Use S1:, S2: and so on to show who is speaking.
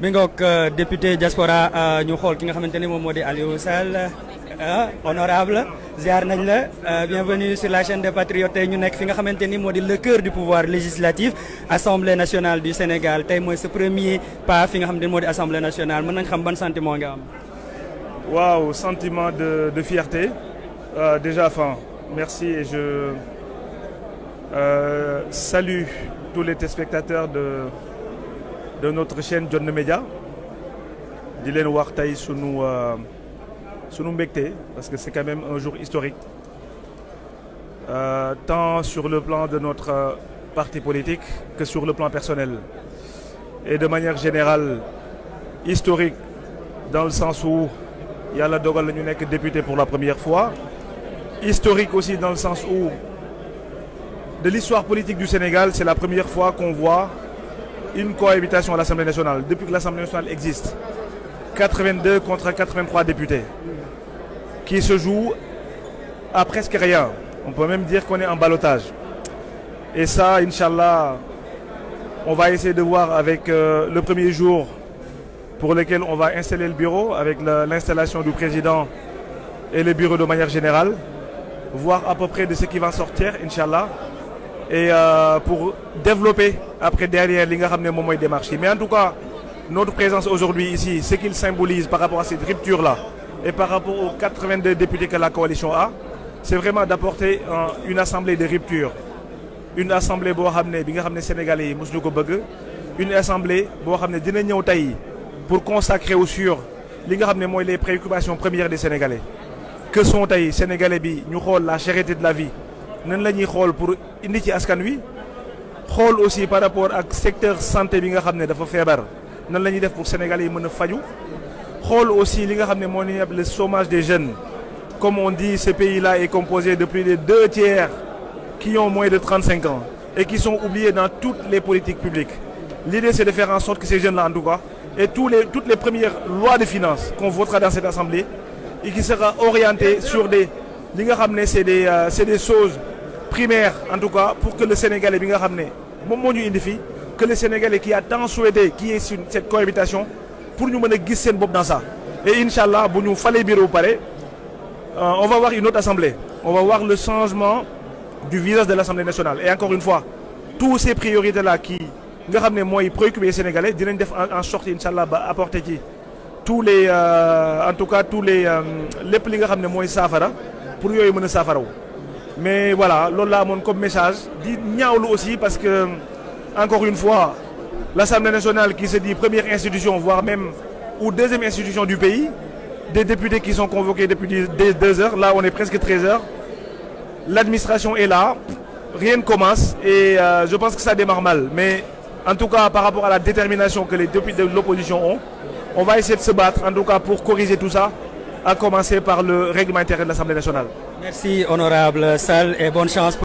S1: mi ngoog député diaspora ñu xool ki nga xamante ni moom moo di Aliou Sall honorable ziar nañ la bienvenue sur la chaîne des patriotes tey ñu nekk fi nga xamante ni moo di le cœur du pouvoir législatif assemblée nationale du Sénégal tey mooy sa premier pas fi nga xamante ni moo di assemblée nationale mën nañ xam ban sentiment nga am.
S2: Waaw, sentiment de fierté déjà enfin merci et je salue tous les téléspectateurs de notre chaîne Jotna Média di leen wax tey sunu mbégte parce que c'est quand même un jour historique tant sur le plan de notre parti politique que sur le plan personnel et de manière générale historique dans le sens où yàlla dogal na ñu nekk député pour la première fois historique aussi dans le sens où de l'histoire politique du Sénégal c'est la première fois qu'on voit une cohabitation à l'Assemblée nationale depuis que l'Assemblée nationale existe 82 contre 83 députés qui se jouent à presque rien. On peut même dire qu'on est en ballottage. Et ça, Inch'Allah, on va essayer de voir avec le premier jour pour lequel on va installer le bureau, avec l'installation du président et le bureau de manière générale, voir à peu près de ce qui va sortir, Inch'Allah, et pour développer après derrière li nga xam ne moom mooy démarche yi. Mais en tout cas, notre présence aujourd'hui ici, ce qu'il symbolise par rapport à cette rupture-là, et par rapport aux 82 députés que la coalition a, c'est vraiment d'apporter une assemblée de rupture. Une assemblée boo xam ne bi nga xam ne Sénégalais yi mosuñu ko bëgg, une assemblée boo xam ne dina ñëw tey pour consacrer au sur li nga xam ne mooy les préoccupations premières des Sénégalais. Que sont tey Sénégalais bi ñu xool la cherté de la vie nan la ñuy xool pour indi ci askan wi xool aussi par rapport ak secteur santé bi nga xam ne dafa feebar nan la ñuy def pour Sénégalais yi mën a faju xool aussi li nga xam ne moo ni le chômage des jeunes comme on dit ce pays-là est composé de plus de 2/3 qui ont moins de 35 ans et qui sont oubliés dans toutes les politiques publiques. L'idée c'est de faire en sorte que ces jeunes-là en tout cas et toutes les premières lois de finances qu'on votera dans cette assemblée et qui sera orientée sur li nga xam ne c'est des choses primaires en tout cas pour que le Sénégalais bi nga xam ne moom moo ñu indi fii que le Sénégalais qui a tant souhaité qu'il y ait cette cohabitation pour ñu mën a gis seen bopp dans ça. Et Inch'Allah bu ñu falee bureau bu pare on va voir une autre assemblée. On va voir le changement du visage de l'Assemblée nationale. Et encore une fois tous ces priorités-là qui nga xam ne mooy préoccuper les Sénégalais dinañ def en sorte Inch'Allah ba apporter ci tous les en tout cas tous les lépp li nga xam ne mooy saafara pour yooyu mën a saafaraw. Mais voilà loolu laa amoon comme message di ñaawlu aussi parce que encore une fois l'Assemblée nationale qui se dit première institution voire même ou deuxième institution du pays, des députés qui sont convoqués depuis 2 heures, là on est presque 13 heures, l'administration est là, rien ne commence et je pense que ça démarre mal. Mais en tout cas par rapport à la détermination que les députés de l'opposition ont, on va essayer de se battre en tout cas pour corriger tout ça, à commencer par le règlement intérieur de l'Assemblée nationale.
S1: Merci honorable Sall et bonne chance.